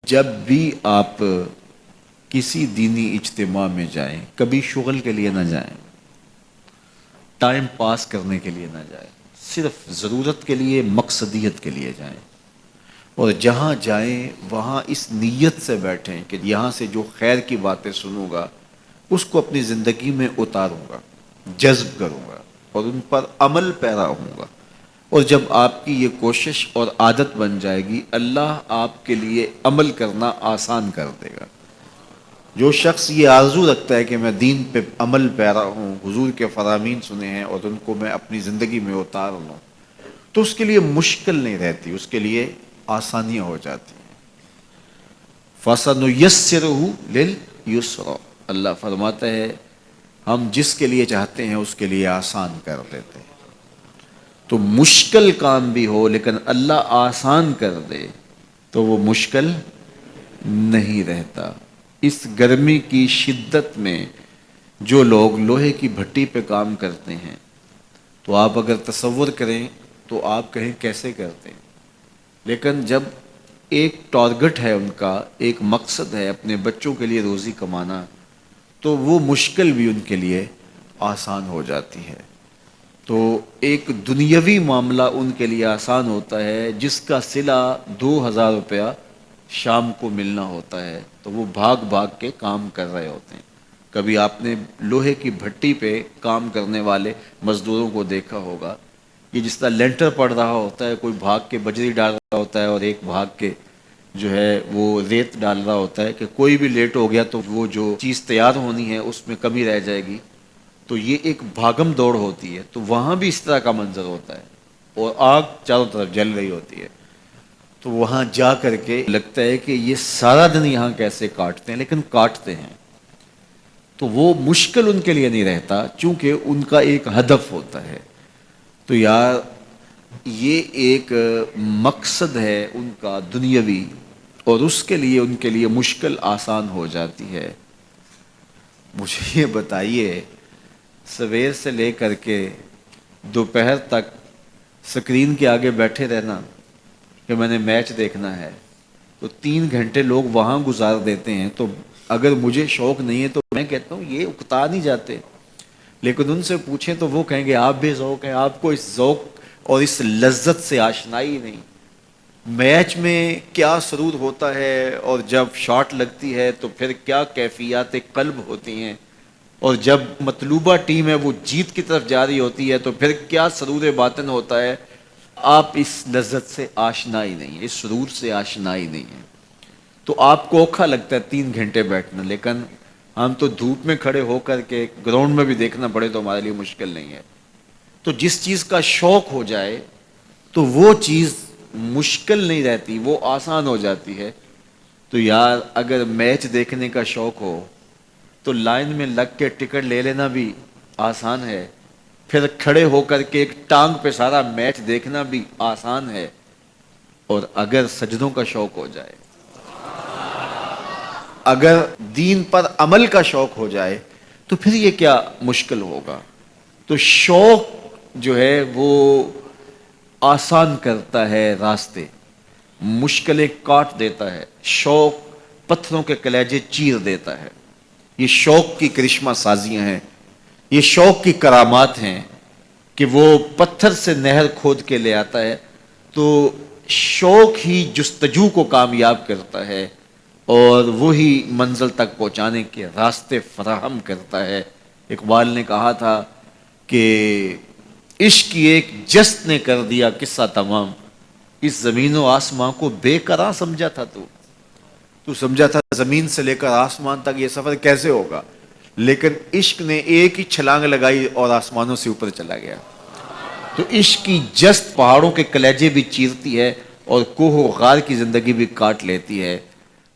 جب بھی آپ کسی دینی اجتماع میں جائیں، کبھی شغل کے لیے نہ جائیں، ٹائم پاس کرنے کے لیے نہ جائیں، صرف ضرورت کے لیے، مقصدیت کے لیے جائیں، اور جہاں جائیں وہاں اس نیت سے بیٹھیں کہ یہاں سے جو خیر کی باتیں سنوں گا اس کو اپنی زندگی میں اتاروں گا، جذب کروں گا اور ان پر عمل پیرا ہوں گا۔ اور جب آپ کی یہ کوشش اور عادت بن جائے گی، اللہ آپ کے لیے عمل کرنا آسان کر دے گا۔ جو شخص یہ آرزو رکھتا ہے کہ میں دین پہ عمل پیرا ہوں، حضور کے فرامین سنے ہیں اور ان کو میں اپنی زندگی میں اتار لوں، تو اس کے لیے مشکل نہیں رہتی، اس کے لیے آسانیاں ہو جاتی ہیں۔ فَسَنُيَسِّرُهُ لِلْيُسْرَىٰ، اللہ فرماتا ہے ہم جس کے لیے چاہتے ہیں اس کے لیے آسان کر دیتے ہیں۔ تو مشکل کام بھی ہو لیکن اللہ آسان کر دے تو وہ مشکل نہیں رہتا۔ اس گرمی کی شدت میں جو لوگ لوہے کی بھٹی پہ کام کرتے ہیں تو آپ اگر تصور کریں تو آپ کہیں کیسے کرتے ہیں، لیکن جب ایک ٹارگٹ ہے، ان کا ایک مقصد ہے اپنے بچوں کے لیے روزی کمانا، تو وہ مشکل بھی ان کے لیے آسان ہو جاتی ہے۔ تو ایک دنیاوی معاملہ ان کے لیے آسان ہوتا ہے جس کا صلہ 2000 روپیہ شام کو ملنا ہوتا ہے، تو وہ بھاگ بھاگ کے کام کر رہے ہوتے ہیں۔ کبھی آپ نے لوہے کی بھٹی پہ کام کرنے والے مزدوروں کو دیکھا ہوگا، یہ جس طرح لینٹر پڑ رہا ہوتا ہے، کوئی بھاگ کے بجری ڈال رہا ہوتا ہے اور ایک بھاگ کے جو ہے وہ ریت ڈال رہا ہوتا ہے کہ کوئی بھی لیٹ ہو گیا تو وہ جو چیز تیار ہونی ہے اس میں کمی رہ جائے گی، تو یہ ایک بھاگم دوڑ ہوتی ہے۔ تو وہاں بھی اس طرح کا منظر ہوتا ہے اور آگ چاروں طرف جل رہی ہوتی ہے، تو وہاں جا کر کے لگتا ہے کہ یہ سارا دن یہاں کیسے کاٹتے ہیں، لیکن کاٹتے ہیں۔ تو وہ مشکل ان کے لیے نہیں رہتا چونکہ ان کا ایک ہدف ہوتا ہے۔ تو یار یہ ایک مقصد ہے ان کا دنیاوی، اور اس کے لیے مشکل آسان ہو جاتی ہے۔ مجھے یہ بتائیے، سویر سے لے کر کے دوپہر تک سکرین کے آگے بیٹھے رہنا کہ میں نے میچ دیکھنا ہے، تو 3 گھنٹے لوگ وہاں گزار دیتے ہیں۔ تو اگر مجھے شوق نہیں ہے تو میں کہتا ہوں یہ اکتا نہیں جاتے، لیکن ان سے پوچھیں تو وہ کہیں گے آپ بے ذوق ہیں، آپ کو اس ذوق اور اس لذت سے آشنائی نہیں۔ میچ میں کیا سرور ہوتا ہے، اور جب شاٹ لگتی ہے تو پھر کیا کیفیات قلب ہوتی ہیں، اور جب مطلوبہ ٹیم ہے وہ جیت کی طرف جا رہی ہوتی ہے تو پھر کیا سرور باطن ہوتا ہے۔ آپ اس لذت سے آشنا ہی نہیں ہے، اس سرور سے آشنا ہی نہیں ہے، تو آپ کو اوکھا لگتا ہے 3 گھنٹے بیٹھنا، لیکن ہم تو دھوپ میں کھڑے ہو کر کے گراؤنڈ میں بھی دیکھنا پڑے تو ہمارے لیے مشکل نہیں ہے۔ تو جس چیز کا شوق ہو جائے تو وہ چیز مشکل نہیں رہتی، وہ آسان ہو جاتی ہے۔ تو یار اگر میچ دیکھنے کا شوق ہو تو لائن میں لگ کے ٹکٹ لے لینا بھی آسان ہے، پھر کھڑے ہو کر کے ایک ٹانگ پہ سارا میچ دیکھنا بھی آسان ہے، اور اگر سجدوں کا شوق ہو جائے، اگر دین پر عمل کا شوق ہو جائے تو پھر یہ کیا مشکل ہوگا۔ تو شوق جو ہے وہ آسان کرتا ہے راستے، مشکلیں کاٹ دیتا ہے، شوق پتھروں کے کلیجے چیر دیتا ہے۔ یہ شوق کی کرشمہ سازیاں ہیں، یہ شوق کی کرامات ہیں کہ وہ پتھر سے نہر کھود کے لے آتا ہے۔ تو شوق ہی جستجو کو کامیاب کرتا ہے اور وہی منزل تک پہنچانے کے راستے فراہم کرتا ہے۔ اقبال نے کہا تھا کہ عشق کی ایک جست نے کر دیا قصہ تمام، اس زمین و آسمان کو بے قرار سمجھا تھا تو سمجھا تھا زمین سے لے کر آسمان تک یہ سفر کیسے ہوگا، لیکن عشق نے ایک ہی چھلانگ لگائی اور آسمانوں سے اوپر چلا گیا۔ تو عشق کی جست پہاڑوں کے کلیجے بھی چیرتی ہے اور کوہ و غار کی زندگی بھی کاٹ لیتی ہے۔